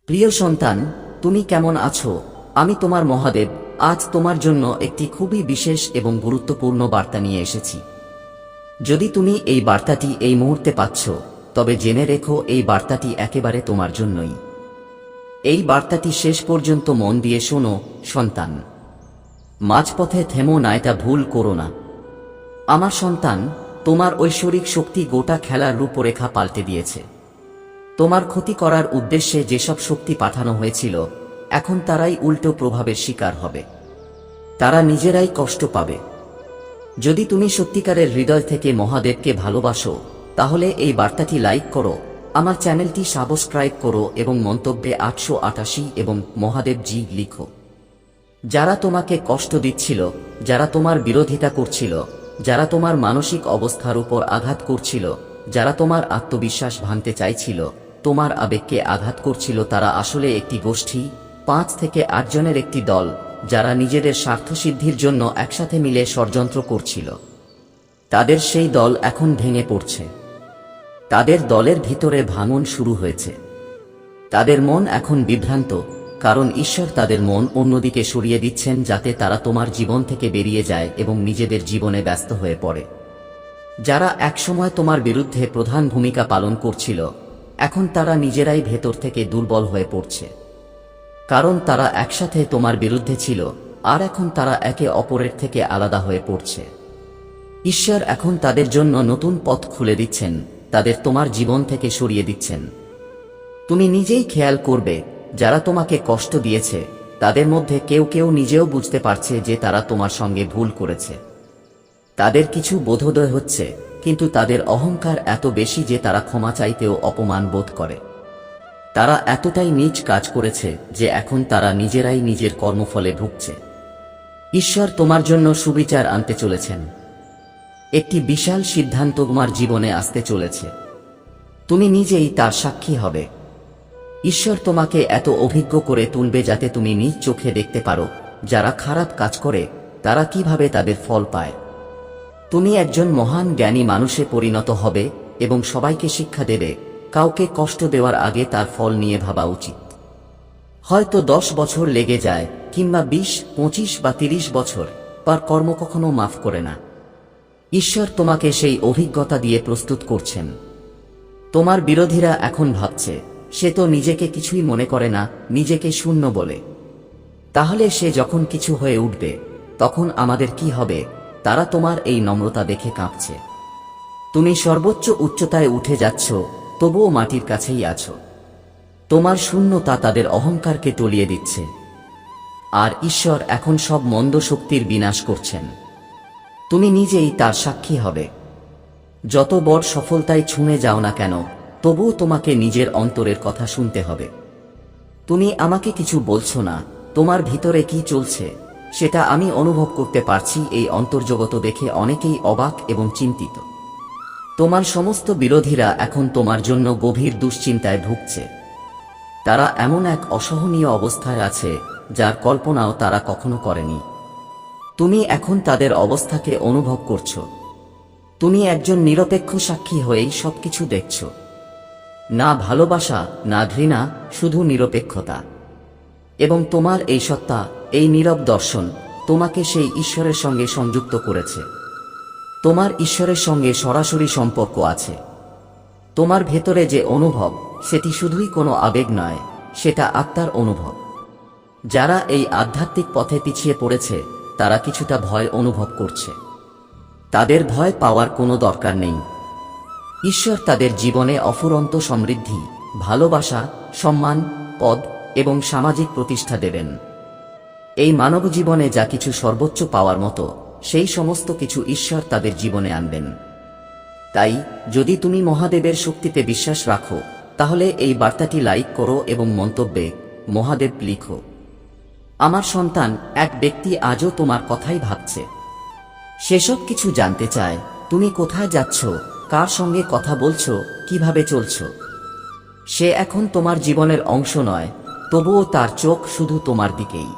প্রিয় সন্তান, তুমি কেমন আছো? আমি তোমার মহাদেব আজ তোমার জন্য একটি খুবই বিশেষ এবং গুরুত্বপূর্ণ বার্তা নিয়ে এসেছি। যদি তুমি এই বার্তাটি এই মুহূর্তে পাচ্ছ, তবে জেনে রেখো এই বার্তাটি একেবারে তোমার জন্যই। এই বার্তাটি শেষ পর্যন্ত মন দিয়ে শোনো সন্তান। মাঝপথে থেমো না, এটা ভুল করো না। আমার সন্তান, তোমার ঐশ্বরিক শক্তি গোটা খেলার রূপরেখা পাল্টে দিয়েছে। তোমার ক্ষতি করার উদ্দেশ্যে যেসব শক্তি পাঠানো হয়েছিল, এখন তারাই উল্টো প্রভাবের শিকার হবে। তারা নিজেরাই কষ্ট পাবে। যদি তুমি সত্যিকারের হৃদয় থেকে মহাদেবকে ভালোবাসো, তাহলে এই বার্তাটি লাইক করো, আমার চ্যানেলটি সাবস্ক্রাইব করো এবং মন্তব্যে 888 এবং মহাদেব জি লিখো। যারা তোমাকে কষ্ট দিচ্ছিল, যারা তোমার বিরোধিতা করছিল, যারা তোমার মানসিক অবস্থার উপর আঘাত করছিল, যারা তোমার আত্মবিশ্বাস ভাঙতে চাইছিল, তোমার আবেগকে আঘাত করছিল, তারা আসলে একটি গোষ্ঠী, 5 থেকে 8 জনের একটি দল, যারা নিজেদের স্বার্থসিদ্ধির জন্য একসাথে মিলে ষড়যন্ত্র করছিল। তাদের সেই দল এখন ভেঙে পড়ছে। তাদের দলের ভিতরে ভাঙন শুরু হয়েছে। তাদের মন এখন বিভ্রান্ত, কারণ ঈশ্বর তাদের মন অন্যদিকে সরিয়ে দিচ্ছেন, যাতে তারা তোমার জীবন থেকে বেরিয়ে যায় এবং নিজেদের জীবনে ব্যস্ত হয়ে পড়ে। যারা একসময় তোমার বিরুদ্ধে প্রধান ভূমিকা পালন করছিল, এখন তারা নিজেরাই ভেতর থেকে দুর্বল হয়ে পড়ছে। কারণ তারা একসাথে তোমার বিরুদ্ধে ছিল, আর এখন তারা একে অপরের থেকে আলাদা হয়ে পড়ছে। ঈশ্বর এখন তাদের জন্য নতুন পথ খুলে দিচ্ছেন, তাদের তোমার জীবন থেকে সরিয়ে দিচ্ছেন। তুমি নিজেই খেয়াল করবে, যারা তোমাকে কষ্ট দিয়েছে, তাদের মধ্যে কেউ কেউ নিজেও বুঝতে পারছে যে তারা তোমার সঙ্গে ভুল করেছে। তাদের কিছু বোধোদয় হচ্ছে, কিন্তু তাদের অহংকার এত বেশি যে তারা ক্ষমা চাইতেও অপমান বোধ করে। তারা এতটাই নীচ কাজ করেছে যে এখন তারা নিজেরাই নিজের কর্মফলে ভুগছে। ঈশ্বর তোমার জন্য সুবিচার আনতে চলেছেন। একটি বিশাল সিদ্ধান্ত তোমার জীবনে আসতে চলেছে। তুমি নিজেই তার সাক্ষী হবে। ঈশ্বর তোমাকে এত অভিজ্ঞ করে তুলবে যাতে তুমি নিজ চোখে দেখতে পারো, যারা খারাপ কাজ করে তারা কিভাবে তাদের ফল পায়। তুমি একজন মহান জ্ঞানী মানুষে পরিণত হবে এবং সবাইকে শিক্ষা দেবে, কাউকে কষ্ট দেওয়ার আগে তার ফল নিয়ে ভাবা উচিত। হয়তো 10 বছর লেগে যায়, কিংবা 20, 25 বা 30 বছর, তার কর্ম কখনো মাফ করে না। ঈশ্বর তোমাকে সেই অভিজ্ঞতা দিয়ে প্রস্তুত করছেন। তোমার বিরোধীরা এখন ভাবছে, সে তো নিজেকে কিছুই মনে করে না, নিজেকে শূন্য বলে। তাহলে সে যখন কিছু হয়ে উঠবে, তখন আমাদের কি হবে? তারা তোমার এই নম্রতা দেখে কাঁপছে। তুমি সর্বোচ্চ উচ্চতায় উঠে যাচ্ছ, তবুও মাটির কাছেই আছো। তোমার শূন্যতা তাদের অহংকারকে তলিয়ে দিচ্ছে। আর ঈশ্বর এখন সব মন্দ শক্তির বিনাশ করছেন। তুমি নিজেই তার সাক্ষী হবে। যত বড় সফলতায় ছুঁয়ে যাও না কেন, তবুও তোমাকে নিজের অন্তরের কথা শুনতে হবে। তুমি আমাকে কিছু বলছো না, তোমার ভিতরে কি চলছে সেটা আমি অনুভব করতে পারছি। এই অন্তর্জগত দেখে অনেকেই অবাক এবং চিন্তিত। তোমার সমস্ত বিরোধীরা এখন তোমার জন্য গভীর দুশ্চিন্তায় ভুগছে। তারা এমন এক অসহনীয় অবস্থায় আছে, যার কল্পনাও তারা কখনো করেনি। তুমি এখন তাদের অবস্থাকে অনুভব করছো। তুমি একজন নিরপেক্ষ সাক্ষী হয়েই সবকিছু দেখছো। না ভালোবাসা, না ঘৃণা, শুধু নিরপেক্ষতা। এবং তোমার এই সত্তা, এই নীরব দর্শন, তোমাকে সেই ঈশ্বরের সঙ্গে সংযুক্ত করেছে। তোমার ঈশ্বরের সঙ্গে সরাসরি সম্পর্ক আছে। তোমার ভেতরে যে অনুভব, সেটি শুধুই কোনো আবেগ নয়, সেটা আত্মার অনুভব। যারা এই আধ্যাত্মিক পথে পিছিয়ে পড়েছে, তারা কিছুটা ভয় অনুভব করছে। তাদের ভয় পাওয়ার কোনো দরকার নেই। ঈশ্বর তাদের জীবনে অফুরন্ত সমৃদ্ধি, ভালোবাসা, সম্মান, পদ এবং সামাজিক প্রতিষ্ঠা দেবেন। এই মানব জীবনে যা কিছু সর্বোচ্চ পাওয়ার মতো, সেই সমস্ত কিছু ঈশ্বর তাদের জীবনে আনবেন। তাই যদি তুমি মহাদেবের শক্তিতে বিশ্বাস রাখো, তাহলে এই বার্তাটি লাইক করো এবং মন্তব্যে মহাদেব লিখো। আমার সন্তান, এক ব্যক্তি আজও তোমার কথাই ভাবছে। সেসব কিছু জানতে চায়, তুমি কোথায় যাচ্ছ, কার সঙ্গে কথা বলছো, কিভাবে চলছো। সে এখন তোমার জীবনের অংশ নয়, তবুও তার চোখ শুধু তোমার দিকেই।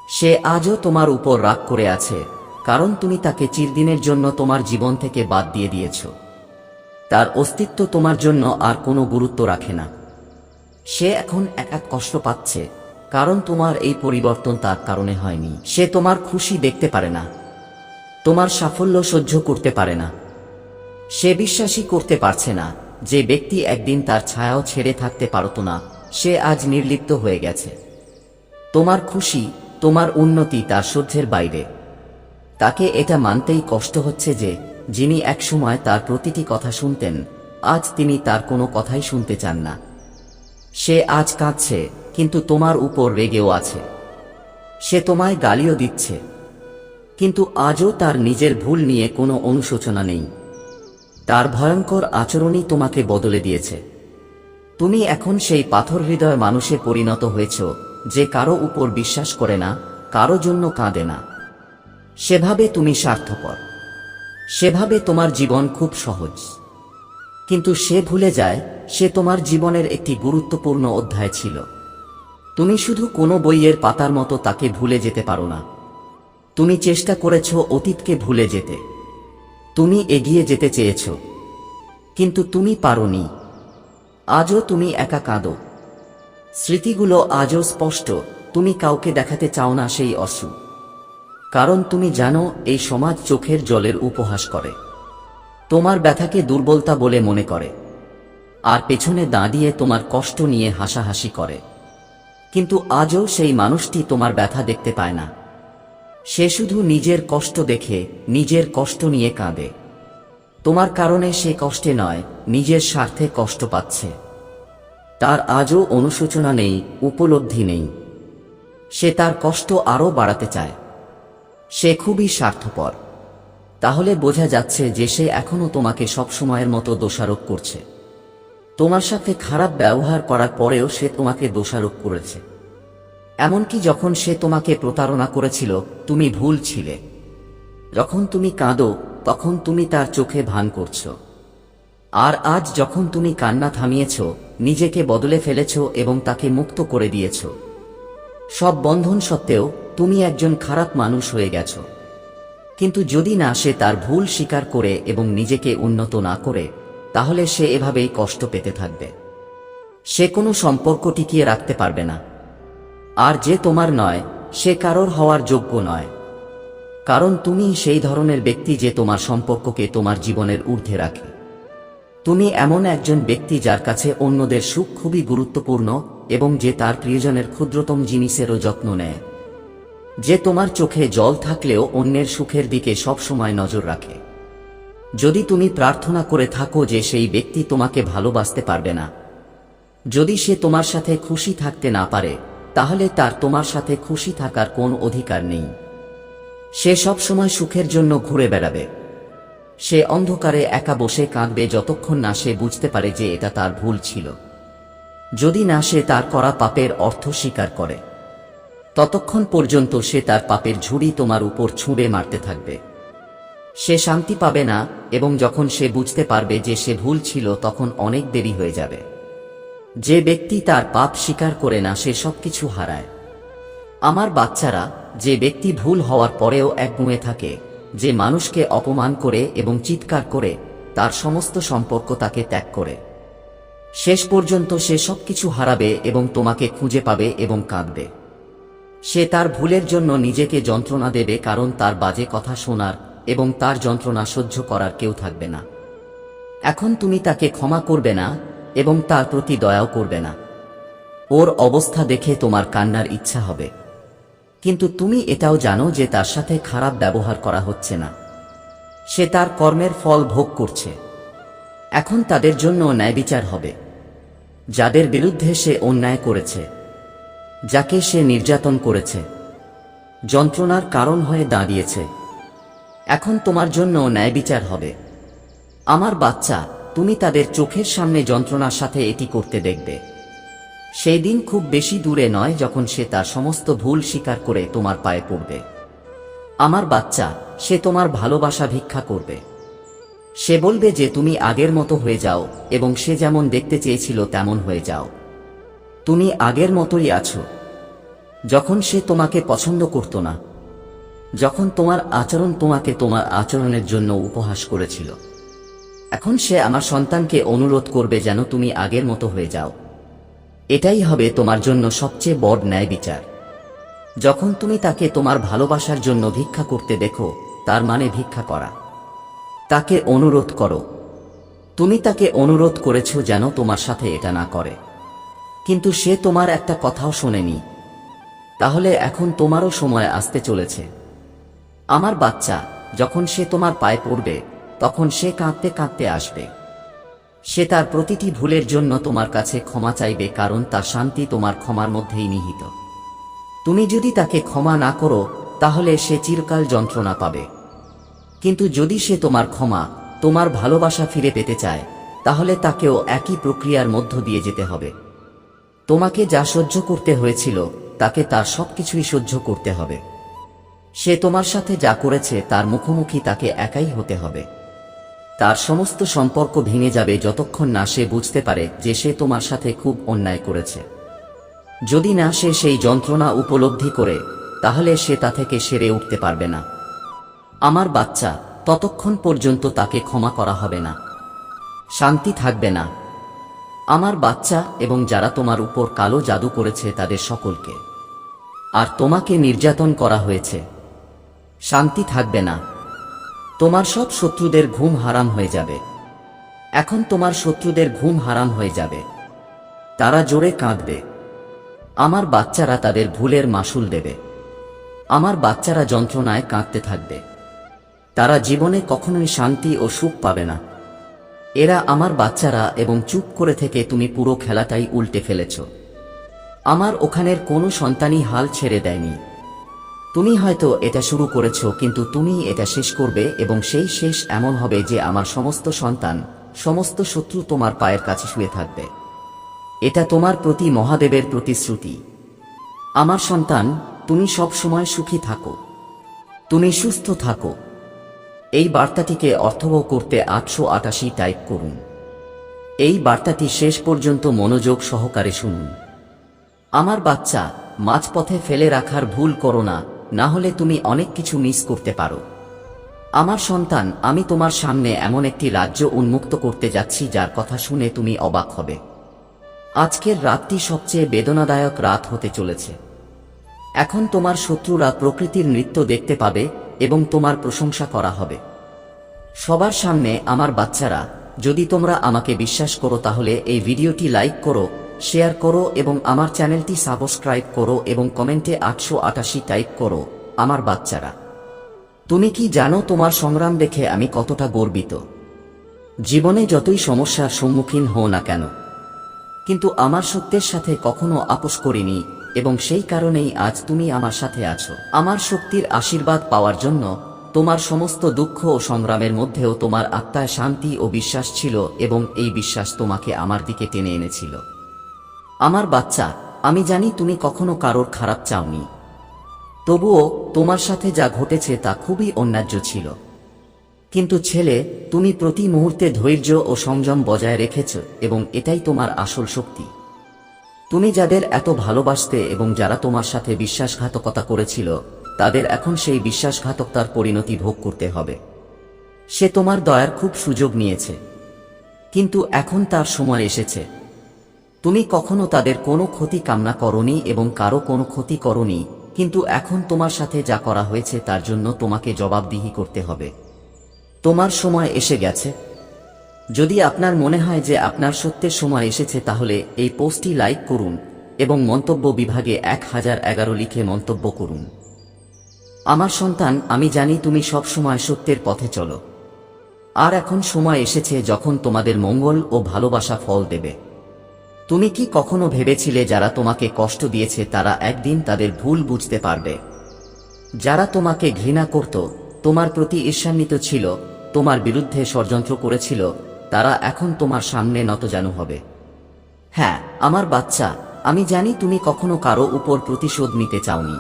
সে আজও তোমার উপর রাগ করে আছে, কারণ তুমি তাকে চিরদিনের জন্য তোমার জীবন থেকে বাদ দিয়ে দিয়েছ। তার অস্তিত্ব তোমার জন্য আর কোনো গুরুত্ব রাখে না। সে এখন একা কষ্ট পাচ্ছে, কারণ তোমার এই পরিবর্তন তার কারণে হয়নি। সে তোমার খুশি দেখতে পারে না, তোমার সাফল্য সহ্য করতে পারে না। সে বিশ্বাসই করতে পারছে না যে ব্যক্তি একদিন তার ছায়াও ছেড়ে থাকতে পারত না, সে আজ নির্লিপ্ত হয়ে গেছে। তোমার খুশি, তোমার উন্নতি তার সহ্যের বাইরে। তাকে এটা মানতেই কষ্ট হচ্ছে যে যিনি একসময় তার প্রতিটি কথা শুনতেন, আজ তিনি তার কোনো কথাই শুনতে চান না। সে আজ কাঁদছে, কিন্তু তোমার উপর রেগেও আছে। সে তোমায় গালিও দিচ্ছে, কিন্তু আজও তার নিজের ভুল নিয়ে কোনো অনুশোচনা নেই। তার ভয়ঙ্কর আচরণই তোমাকে বদলে দিয়েছে। তুমি এখন সেই পাথর হৃদয় মানুষে পরিণত হয়েছ, যে কারো উপর বিশ্বাস করে না, কারো জন্য কাঁদে না। সেভাবে তুমি স্বার্থপর, সেভাবে তোমার জীবন খুব সহজ। কিন্তু সে ভুলে যায় সে তোমার জীবনের একটি গুরুত্বপূর্ণ অধ্যায় ছিল। তুমি শুধু কোনো বইয়ের পাতার মতো তাকে ভুলে যেতে পারো না। তুমি চেষ্টা করেছ অতীতকে ভুলে যেতে, তুমি এগিয়ে যেতে চেয়েছ, কিন্তু তুমি পারোনি। আজও তুমি একা কাঁদো। স্মৃতিগুলো আজও স্পষ্ট, তুমি কাউকে দেখাতে চাও না সেই অশ্রু। কারণ তুমি জানো এই সমাজ চোখের জলের উপহাস করে, তোমার ব্যথাকে দুর্বলতা বলে মনে করে, আর পেছনে দাঁড়িয়ে তোমার কষ্ট নিয়ে হাসাহাসি করে। কিন্তু আজও সেই মানুষটি তোমার ব্যথা দেখতে পায় না। সে শুধু নিজের কষ্ট দেখে নিজের কষ্ট নিয়ে কাঁদে। তোমার কারণে সে কষ্টে নয়, নিজের স্বার্থে কষ্ট পাচ্ছে। তার আজও অনুশোচনা নেই, উপলব্ধি নেই। সে তার কষ্ট আরও বাড়াতে চায়। সে খুবই স্বার্থপর। তাহলে বোঝা যাচ্ছে যে সে এখনো তোমাকে সবসময়ের মতো দোষারোপ করছে। তোমার সাথে খারাপ ব্যবহার করার পরেও সে তোমাকে দোষারোপ করেছে। এমনকি যখন সে তোমাকে প্রতারণা করেছিল, তুমি ভুল ছিলে। যখন তুমি কাঁদো তখন তুমি তার চোখে ভান করছো। আর আজ যখন তুমি কান্না থামিয়েছ, নিজেকে বদলে ফেলেছ এবং তাকে মুক্ত করে দিয়েছ, সব বন্ধন সত্ত্বেও তুমি একজন খারাপ মানুষ হয়ে গেছ। কিন্তু যদি না সে তার ভুল স্বীকার করে এবং নিজেকে উন্নত না করে, তাহলে সে এভাবেই কষ্ট পেতে থাকবে। সে কোনো সম্পর্ক টিকিয়ে রাখতে পারবে না। আর যে তোমার নয়, সে কারোর হওয়ার যোগ্য নয়। কারণ তুমি সেই ধরনের ব্যক্তি যে তোমার সম্পর্ককে তোমার জীবনের ঊর্ধ্বে রাখে। তুমি এমন একজন ব্যক্তি যার কাছে অন্যদের সুখ খুবই গুরুত্বপূর্ণ এবং যে তার প্রিয়জনের ক্ষুদ্রতম জিনিসেরও যত্ন নেয়। যে তোমার চোখে জল থাকলেও অন্যের সুখের দিকে সবসময় নজর রাখে। যদি তুমি প্রার্থনা করে থাকো যে সেই ব্যক্তি তোমাকে ভালোবাসতে পারবে না, যদি সে তোমার সাথে খুশি থাকতে না পারে, তাহলে তার তোমার সাথে খুশি থাকার কোনো অধিকার নেই। সে সবসময় সুখের জন্য ঘুরে বেড়াবে। সে অন্ধকারে একা বসে কাঁদবে যতক্ষণ না সে বুঝতে পারে যে এটা তার ভুল ছিল। যদি না সে তার করা পাপের অর্থ স্বীকার করে, ততক্ষণ পর্যন্ত সে তার পাপের ঝুড়ি তোমার উপর ছুঁড়ে মারতে থাকবে। সে শান্তি পাবে না, এবং যখন সে বুঝতে পারবে যে সে ভুল ছিল, তখন অনেক দেরি হয়ে যাবে। যে ব্যক্তি তার পাপ স্বীকার করে না, সে সবকিছু হারায়। আমার বাচ্চারা, যে ব্যক্তি ভুল হওয়ার পরেও একগুঁয়ে থাকে, যে মানুষকে অপমান করে এবং চিৎকার করে, তার সমস্ত সম্পর্ক তাকে ত্যাগ করে, শেষ পর্যন্ত সে সবকিছু হারাবে এবং তোমাকে খুঁজে পাবে এবং কাঁদবে। সে তার ভুলের জন্য নিজেকে যন্ত্রণা দেবে, কারণ তার বাজে কথা শোনার এবং তার যন্ত্রণা সহ্য করার কেউ থাকবে না। এখন তুমি তাকে ক্ষমা করবে না এবং তার প্রতি দয়াও করবে না। ওর অবস্থা দেখে তোমার কান্নার ইচ্ছা হবে, কিন্তু তুমি এটাও জানো যে তার সাথে খারাপ ব্যবহার করা হচ্ছে না। সে তার কর্মের ফল ভোগ করছে। এখন তাদের জন্য ন্যায়বিচার হবে, যাদের বিরুদ্ধে সে অন্যায় করেছে, যাকে সে নির্যাতন করেছে, যন্ত্রণার কারণ হয়ে দাঁড়িয়েছে। এখন তোমার জন্য ন্যায়বিচার হবে। আমার বাচ্চা, তুমি তাদের চোখের সামনে যন্ত্রণার সাথে এটি করতে দেখবে। সেই দিন খুব বেশি দূরে নয় যখন সে তার সমস্ত ভুল স্বীকার করে তোমার পায়ে পড়বে। আমার বাচ্চা, সে তোমার ভালোবাসা ভিক্ষা করবে। সে বলবে যে তুমি আগের মতো হয়ে যাও এবং সে যেমন দেখতে চেয়েছিল তেমন হয়ে যাও। তুমি আগের মতোই আছো। যখন সে তোমাকে পছন্দ করত না, যখন তোমার আচরণ তোমাকে তোমার আচরণের জন্য উপহাস করেছিল, এখন সে আমার সন্তানকে অনুরোধ করবে যেন তুমি আগের মতো হয়ে যাও। এটাই হবে তোমার জন্য সবচেয়ে বড় ন্যায় বিচার। যখন তুমি তাকে তোমার ভালোবাসার জন্য ভিক্ষা করতে দেখো, তার মানে ভিক্ষা করা। তাকে অনুরোধ করো। তুমি তাকে অনুরোধ করেছো যেন তোমার সাথে এটা না করে, কিন্তু সে তোমার একটা কথাও শোনেনি। তাহলে এখন তোমারও সময় আসতে চলেছে। আমার বাচ্চা, যখন সে তোমার পায়ে পড়বে, তখন সে কাঁদতে কাঁদতে আসবে। সে তার প্রতিটি ভুলের জন্য তোমার কাছে ক্ষমা চাইবে, কারণ তার শান্তি তোমার ক্ষমার মধ্যেই নিহিত। তুমি যদি তাকে ক্ষমা না করো, তাহলে সে চিরকাল যন্ত্রণা পাবে। কিন্তু যদি সে তোমার ক্ষমা, তোমার ভালোবাসা ফিরে পেতে চায়, তাহলে তাকেও একই প্রক্রিয়ার মধ্য দিয়ে যেতে হবে। তোমাকে যা সহ্য করতে হয়েছিল, তাকে তার সবকিছুই সহ্য করতে হবে। সে তোমার সাথে যা করেছে তার মুখোমুখি তাকে একাই হতে হবে। তার সমস্ত সম্পর্ক ভেঙে যাবে যতক্ষণ না সে বুঝতে পারে যে সে তোমার সাথে খুব অন্যায় করেছে। যদি না সে সেই যন্ত্রণা উপলব্ধি করে, তাহলে সে তা থেকে সেরে উঠতে পারবে না। আমার বাচ্চা, ততক্ষণ পর্যন্ত তাকে ক্ষমা করা হবে না, শান্তি থাকবে না। আমার বাচ্চা, এবং যারা তোমার উপর কালো জাদু করেছে তাদের সকলকে, আর তোমাকে নির্যাতন করা হয়েছে, শান্তি থাকবে না। তোমার সব শত্রুদের ঘুম হারাম হয়ে যাবে। এখন তোমার শত্রুদের ঘুম হারাম হয়ে যাবে। তারা জোরে কাঁদবে। আমার বাচ্চারা তাদের ভুলের মাসুল দেবে। আমার বাচ্চারা যন্ত্রণায় কাঁদতে থাকবে। তারা জীবনে কখনোই শান্তি ও সুখ পাবে না। এরা আমার বাচ্চারা, এবং চুপ করে থেকে তুমি পুরো খেলাটাই উল্টে ফেলেছ। আমার ওখানের কোনো সন্তানই হাল ছেড়ে দেয়নি। তুমি হয়তো এটা শুরু করেছ, কিন্তু তুমি এটা শেষ করবে, এবং সেই শেষ এমন হবে যে আমার সমস্ত সন্তান, সমস্ত শত্রু তোমার পায়ের কাছে শুয়ে থাকবে। এটা তোমার প্রতি মহাদেবের প্রতিশ্রুতি। আমার সন্তান, তুমি সব সময় সুখী থাকো, তুমি সুস্থ থাকো। এই বার্তাটিকে অর্থবহ করতে 888 টাইপ করুন। এই বার্তাটি শেষ পর্যন্ত মনোযোগ সহকারে শুনুন। আমার বাচ্চা, মাঝপথে ফেলে রাখার ভুল করো না, না হলে তুমি অনেক কিছু মিস করতে পারো। আমার সন্তান, আমি তোমার সামনে এমন একটি রাজ্য উন্মুক্ত করতে যাচ্ছি যার কথা শুনে তুমি অবাক হবে। আজকের রাতটি সবচেয়ে বেদনাদায়ক রাত হতে চলেছে। এখন তোমার শত্রুরা প্রকৃতির নৃত্য দেখতে পাবে, এবং তোমার প্রশংসা করা হবে সবার সামনে। আমার বাচ্চারা, যদি তোমরা আমাকে বিশ্বাস করো তাহলে এই ভিডিওটি লাইক করো, শেয়ার করো, এবং আমার চ্যানেলটি সাবস্ক্রাইব করো, এবং কমেন্টে 888 টাইপ করো। আমার বাচ্চারা, তুমি কি জানো তোমার সংগ্রাম দেখে আমি কতটা গর্বিত? জীবনে যতই সমস্যার সম্মুখীন হও না কেন, কিন্তু আমার সত্যের সাথে কখনো আপোষ করিনি, এবং সেই কারণেই আজ তুমি আমার সাথে আছো। আমার শক্তির আশীর্বাদ পাওয়ার জন্য তোমার সমস্ত দুঃখ ও সংগ্রামের মধ্যেও তোমার আত্মায় শান্তি ও বিশ্বাস ছিল, এবং এই বিশ্বাস তোমাকে আমার দিকে টেনে এনেছিল। আমার বাচ্চা, আমি জানি তুমি কখনো কারোর খারাপ চাওনি, তবুও তোমার সাথে যা ঘটেছে তা খুবই অন্যায্য ছিল। কিন্তু ছেলে, তুমি প্রতি মুহূর্তে ধৈর্য ও সংযম বজায় রেখেছ, এবং এটাই তোমার আসল শক্তি। তুমি যাদের এত ভালোবাসতে এবং যারা তোমার সাথে বিশ্বাসঘাতকতা করেছিল, তাদের এখন সেই বিশ্বাসঘাতকতার পরিণতি ভোগ করতে হবে। সে তোমার দয়ার খুব সুযোগ নিয়েছে, কিন্তু এখন তার সময় এসেছে। তুমি কখনো তাদের কোনো ক্ষতি কামনা করনি এবং কারো কোনো ক্ষতি করনি, কিন্তু এখন তোমার সাথে যা করা হয়েছে তার জন্য তোমাকে জবাবদিহি করতে হবে। তোমার সময় এসে গেছে। যদি আপনার মনে হয় যে আপনার সত্যের সময় এসেছে, তাহলে এই পোস্টটি লাইক করুন এবং মন্তব্য বিভাগে 1011 লিখে মন্তব্য করুন। আমার সন্তান, আমি জানি তুমি সব সময় সত্যের পথে চলো, আর এখন সময় এসেছে যখন তোমাদের মঙ্গল ও ভালোবাসা ফল দেবে। তুমি কি কখনো ভেবেছিলে যারা তোমাকে কষ্ট দিয়েছে তারা একদিন তাদের ভুল বুঝতে পারবে? যারা তোমাকে ঘৃণা করত, তোমার প্রতি ঈর্ষান্বিত ছিল, তোমার বিরুদ্ধে ষড়যন্ত্র করেছিল, তারা এখন তোমার সামনে নতজানু হবে। হ্যাঁ, আমার বাচ্চা, আমি জানি তুমি কখনো কারো উপর প্রতিশোধ নিতে চাওনি।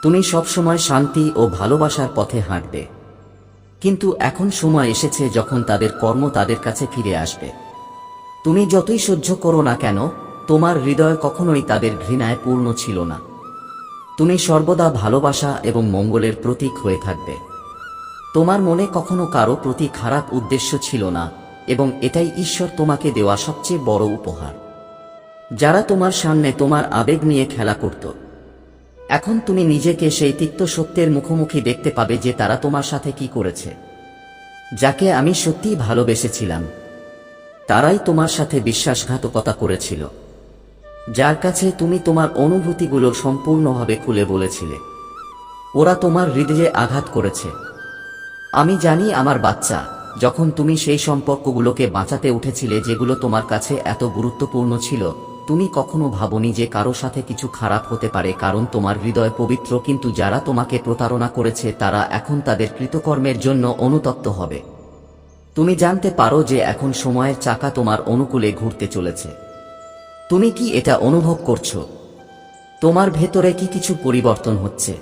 তুমি সবসময় শান্তি ও ভালোবাসার পথে হাঁটবে। কিন্তু এখন সময় এসেছে যখন তাদের কর্ম তাদের কাছে ফিরে আসবে। তুমি যতই সহ্য করো না কেন, তোমার হৃদয় কখনোই তাদের ঘৃণায় পূর্ণ ছিল না। তুমি সর্বদা ভালোবাসা এবং মঙ্গলের প্রতীক হয়ে থাকবে। তোমার মনে কখনো কারো প্রতি খারাপ উদ্দেশ্য ছিল না, এবং এটাই ঈশ্বর তোমাকে দেওয়া সবচেয়ে বড় উপহার। যারা তোমার সামনে তোমার আবেগ নিয়ে খেলা করত। এখন তুমি নিজেকে সেই তিক্ত সত্যের মুখোমুখি দেখতে পাবে যে তারা তোমার সাথে কি করেছে। যাকে আমি সত্যিই ভালোবেসেছিলাম, তারাই তোমার সাথে বিশ্বাসঘাতকতা করেছিল। যার কাছে তুমি তোমার অনুভূতিগুলো সম্পূর্ণভাবে খুলে বলেছিলে, ওরা তোমার হৃদয়ে আঘাত করেছে। আমি জানি আমার বাচ্চা, যখন তুমি সেই সম্পর্কগুলোকে বাঁচাতে উঠেছিলে যেগুলো তোমার কাছে এত গুরুত্বপূর্ণ ছিল, তুমি কখনো ভাবোনি যে কারো সাথে কিছু খারাপ হতে পারে, কারণ তোমার হৃদয় পবিত্র। কিন্তু যারা তোমাকে প্রতারণা করেছে তারা এখন তাদের কৃতকর্মের জন্য অনুতপ্ত হবে। তুমি জানতে পারো যে এখন সময়ের চাকা তোমার অনুকূলে ঘুরতে চলেছে। তুমি কি এটা অনুভব করছো? তোমার ভেতরে কি কিছু পরিবর্তন হচ্ছে?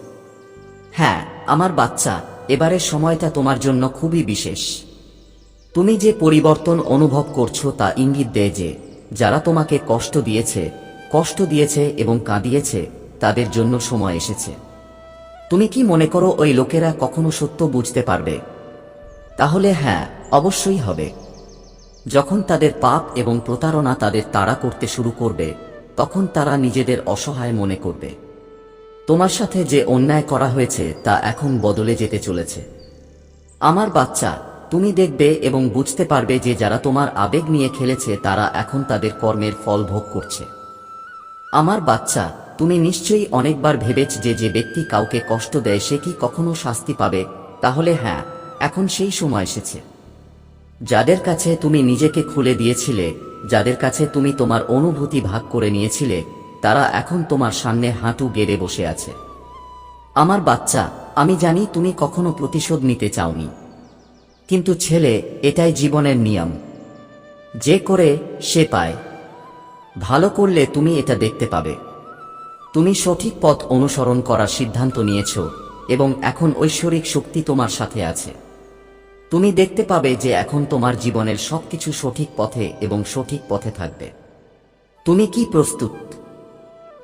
হ্যাঁ আমার বাচ্চা, এবারের সময়টা তোমার জন্য খুবই বিশেষ। তুমি যে পরিবর্তন অনুভব করছো তা ইঙ্গিত দেয় যে যারা তোমাকে কষ্ট দিয়েছে এবং কাঁদিয়েছে, তাদের জন্য সময় এসেছে। তুমি কি মনে করো ওই লোকেরা কখনো সত্য বুঝতে পারবে? তাহলে হ্যাঁ, অবশ্যই হবে। যখন তাদের পাপ এবং প্রতারণা তাদের তাড়া করতে শুরু করবে, তখন তারা নিজেদের অসহায় মনে করবে। তোমার সাথে যে অন্যায় করা হয়েছে তা এখন বদলে যেতে চলেছে। আমার বাচ্চা, তুমি দেখবে এবং বুঝতে পারবে যে যারা তোমার আবেগ নিয়ে খেলেছে তারা এখন তাদের কর্মের ফল ভোগ করছে। আমার বাচ্চা, তুমি নিশ্চয়ই অনেকবার ভেবেছ যে যে ব্যক্তি কাউকে কষ্ট দেয় সে কি কখনো শাস্তি পাবে। তাহলে হ্যাঁ, এখন সেই সময় এসেছে। যাদের কাছে তুমি নিজেকে খুলে দিয়েছিলে, যাদের কাছে তুমি তোমার অনুভূতি ভাগ করে নিয়েছিলে, তারা এখন তোমার সামনে হাঁটু গেড়ে বসে আছে। আমার বাচ্চা, আমি জানি তুমি কখনো প্রতিশোধ নিতে চাওনি, কিন্তু ছেলে, এটাই জীবনের নিয়ম। যে করে সে পায়। ভালো করলে তুমি এটা দেখতে পাবে। তুমি সঠিক পথ অনুসরণ করার সিদ্ধান্ত নিয়েছ এবং এখন ঐশ্বরিক শক্তি তোমার সাথে আছে। তুমি দেখতে পাবে যে এখন তোমার জীবনের সবকিছু সঠিক পথে এবং সঠিক পথে থাকবে। তুমি কি প্রস্তুত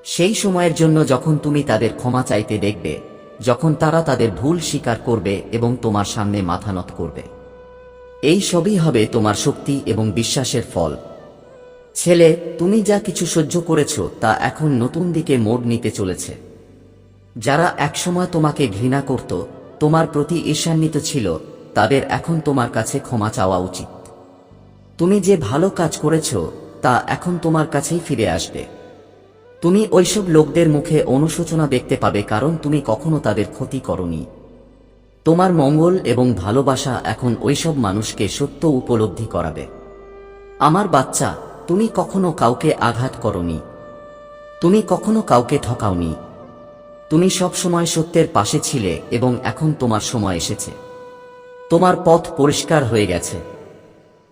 সেই সময়ের জন্য যখন তুমি তাদের ক্ষমা চাইতে দেখবে, যখন তারা তাদের ভুল স্বীকার করবে এবং তোমার সামনে মাথা নত করবে? এই সবই হবে তোমার শক্তি এবং বিশ্বাসের ফল। ছেলে, তুমি যা কিছু সহ্য করেছ তা এখন নতুন দিকে মোড় নিতে চলেছে। যারা একসময় তোমাকে ঘৃণা করত, তোমার প্রতি ঈর্ষান্বিত ছিল, তাদের এখন তোমার কাছে ক্ষমা চাওয়া উচিত। তুমি যে ভালো কাজ করেছ তা এখন তোমার কাছেই ফিরে আসবে। তুমি ওইসব লোকদের মুখে অনুশোচনা দেখতে পাবে, কারণ তুমি কখনো তাদের ক্ষতি করনি। তোমার মঙ্গল এবং ভালোবাসা এখন ওইসব মানুষকে সত্য উপলব্ধি করাবে। আমার বাচ্চা, তুমি কখনো কাউকে আঘাত করনি, তুমি কখনো কাউকে ঠকাওনি। তুমি সবসময় সত্যের পাশে ছিলে এবং এখন তোমার সময় এসেছে। তোমার পথ পরিষ্কার হয়ে গেছে।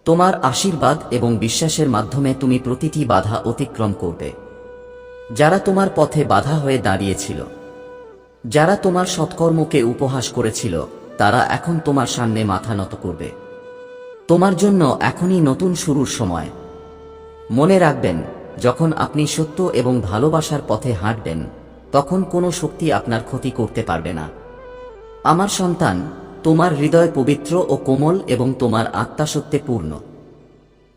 তোমার আশীর্বাদ এবং বিশ্বাসের মাধ্যমে তুমি প্রতিটি বাধা অতিক্রম করবে। যারা তোমার পথে বাধা হয়ে দাঁড়িয়েছিল, যারা তোমার সৎকর্মকে উপহাস করেছিল, তারা এখন তোমার সামনে মাথা নত করবে। তোমার জন্য এখনই নতুন শুরুর সময়। মনে রাখবেন, যখন আপনি সত্য এবং ভালোবাসার পথে হাঁটবেন, তখন কোনো শক্তি আপনার ক্ষতি করতে পারবে না। আমার সন্তান, তোমার হৃদয় পবিত্র ও কোমল এবং তোমার আত্মা সত্যে পূর্ণ।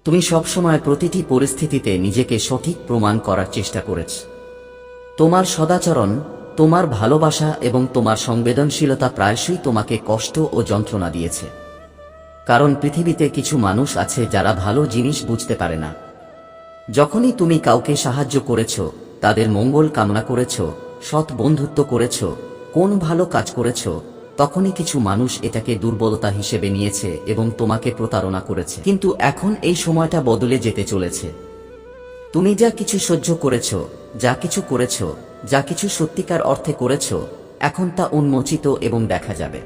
তুমি সবসময় প্রতিটি পরিস্থিতিতে নিজেকে সঠিক প্রমাণ করার চেষ্টা করেছ। তোমার সদাচরণ, তোমার ভালোবাসা এবং তোমার সংবেদনশীলতা প্রায়শই তোমাকে কষ্ট ও যন্ত্রণা দিয়েছে। কারণ পৃথিবীতে কিছু মানুষ আছে যারা ভালো জিনিস বুঝতে পারে না। যখনই তুমি কাউকে সাহায্য করেছ, তাদের মঙ্গল কামনা করেছ, সৎ বন্ধুত্ব করেছ, কোন ভালো কাজ করেছ, তখনই কিছু মানুষ এটাকে দুর্বলতা হিসেবে নিয়েছে এবং তোমাকে প্রতারণা করেছে। কিন্তু এখন এই সময়টা বদলে যেতে চলেছে। তুমি যা কিছু সহ্য করেছ, যা কিছু করেছ, যা কিছু সত্যিকার অর্থে করেছ, এখন তা উন্মোচিত এবং দেখা যাবে।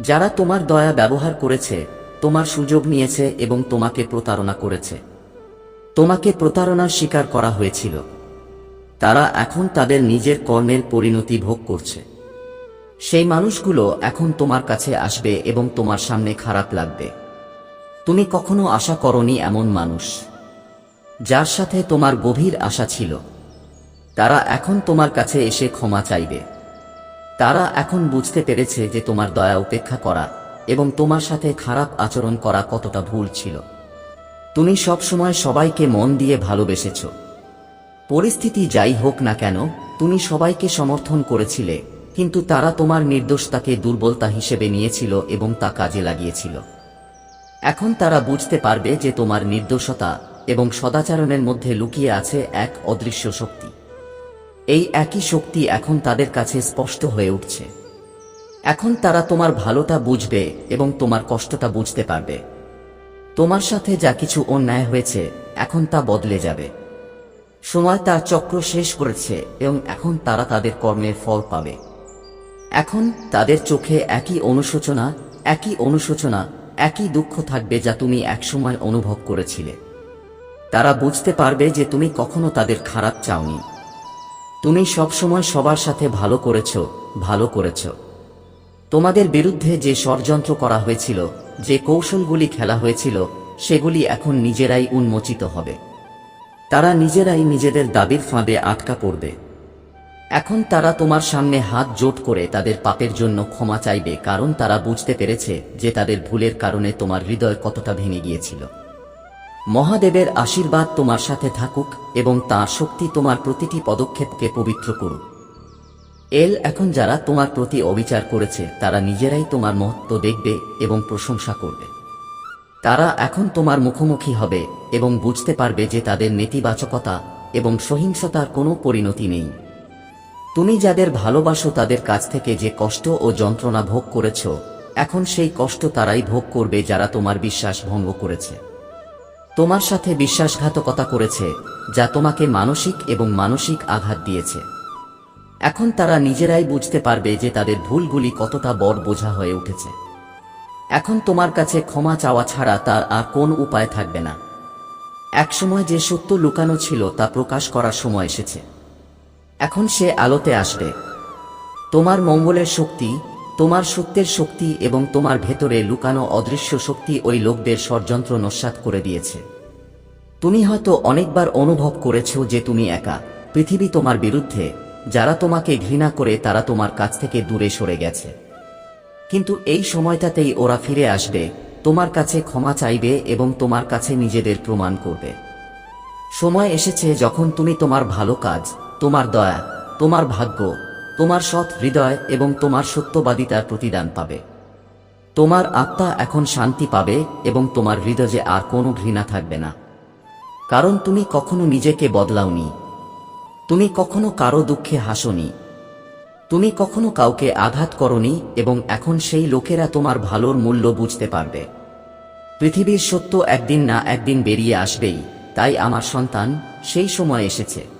যারা তোমার দয়া ব্যবহার করেছে, তোমার সুযোগ নিয়েছে এবং তোমাকে প্রতারণা করেছে, তোমাকে প্রতারণার শিকার করা হয়েছিল, তারা এখন তাদের নিজের কর্মের পরিণতি ভোগ করছে। সেই মানুষগুলো এখন তোমার কাছে আসবে এবং তোমার সামনে খারাপ লাগবে। তুমি কখনো আশা করনি এমন মানুষ, যার সাথে তোমার গভীর আশা ছিল, তারা এখন তোমার কাছে এসে ক্ষমা চাইবে। তারা এখন বুঝতে পেরেছে যে তোমার দয়া উপেক্ষা করা এবং তোমার সাথে খারাপ আচরণ করা কতটা ভুল ছিল। তুমি সবসময় সবাইকে মন দিয়ে ভালোবেসেছ, পরিস্থিতি যাই হোক না কেন, তুমি সবাইকে সমর্থন করেছিলে, কিন্তু তারা তোমার নির্দোষতাকে দুর্বলতা হিসেবে নিয়েছিল এবং তা কাজে লাগিয়েছিল। এখন তারা বুঝতে পারবে যে তোমার নির্দোষতা এবং সদাচরণের মধ্যে লুকিয়ে আছে এক অদৃশ্য শক্তি। এই একই শক্তি এখন তাদের কাছে স্পষ্ট হয়ে উঠছে। এখন তারা তোমার ভালোটা বুঝবে এবং তোমার কষ্টটা বুঝতে পারবে। তোমার সাথে যা কিছু অন্যায় হয়েছে, এখন তা বদলে যাবে। সময় তার চক্র শেষ করেছে এবং এখন তারা তাদের কর্মের ফল পাবে। এখন তাদের চোখে একই অনুশোচনা, একই দুঃখ থাকবে যা তুমি একসময় অনুভব করেছিলে। তারা বুঝতে পারবে যে তুমি কখনো তাদের খারাপ চাওনি। তুমি সবসময় সবার সাথে ভালো করেছ। তোমাদের বিরুদ্ধে যে ষড়যন্ত্র করা হয়েছিল, যে কৌশলগুলি খেলা হয়েছিল, সেগুলি এখন নিজেরাই উন্মোচিত হবে। তারা নিজেরাই নিজেদের দাবির ফাঁদে আটকা পড়বে। এখন তারা তোমার সামনে হাত জোট করে তাদের পাপের জন্য ক্ষমা চাইবে, কারণ তারা বুঝতে পেরেছে যে তাদের ভুলের কারণে তোমার হৃদয় কতটা ভেঙে গিয়েছিল। মহাদেবের আশীর্বাদ তোমার সাথে থাকুক এবং তাঁর শক্তি তোমার প্রতিটি পদক্ষেপকে পবিত্র করুক। এখন যারা তোমার প্রতি অবিচার করেছে, তারা নিজেরাই তোমার মহত্ব দেখবে এবং প্রশংসা করবে। তারা এখন তোমার মুখোমুখি হবে এবং বুঝতে পারবে যে তাদের নেতিবাচকতা এবং সহিংসতার কোনো পরিণতি নেই। তুমি যাদের ভালোবাসো তাদের কাছ থেকে যে কষ্ট ও যন্ত্রণা ভোগ করেছ, এখন সেই কষ্ট তারাই ভোগ করবে যারা তোমার বিশ্বাস ভঙ্গ করেছে, তোমার সাথে বিশ্বাসঘাতকতা করেছে, যা তোমাকে মানসিক আঘাত দিয়েছে। এখন তারা নিজেরাই বুঝতে পারবে যে তাদের ভুলগুলি কতটা বড় বোঝা হয়ে উঠেছে। এখন তোমার কাছে ক্ষমা চাওয়া ছাড়া তার আর কোন উপায় থাকবে না। একসময় যে সত্য লুকানো ছিল তা প্রকাশ করার সময় এসেছে। এখন সে আলোতে আসবে। তোমার মঙ্গলের শক্তি, তোমার সত্যের শক্তি এবং তোমার ভেতরে লুকানো অদৃশ্য শক্তি ওই লোকদের ষড়যন্ত্র নস্যাৎ করে দিয়েছে। তুমি হয়তো অনেকবার অনুভব করেছ যে তুমি একা, পৃথিবী তোমার বিরুদ্ধে, যারা তোমাকে ঘৃণা করে তারা তোমার কাছ থেকে দূরে সরে গেছে। কিন্তু এই সময়টাতেই ওরা ফিরে আসবে, তোমার কাছে ক্ষমা চাইবে এবং তোমার কাছে নিজেদের প্রমাণ করবে। সময় এসেছে যখন তুমি তোমার ভালো কাজ, তোমার দয়া, তোমার ভাগ্য, তোমার সৎ হৃদয় এবং তোমার সত্যবাদিতার প্রতিদান পাবে। তোমার আত্মা এখন শান্তি পাবে এবং তোমার হৃদয়ে আর কোনো ঘৃণা থাকবে না। কারণ তুমি কখনো নিজেকে বদলাওনি। তুমি কখনো কারো দুঃখে হাসোনি। তুমি কখনো কাউকে আঘাত করনি এবং এখন সেই লোকেরা তোমার ভালোর মূল্য বুঝতে পারবে। পৃথিবীর সত্য একদিন না একদিন বেরিয়ে আসবেই। তাই আমার সন্তান, সেই সময় এসেছে।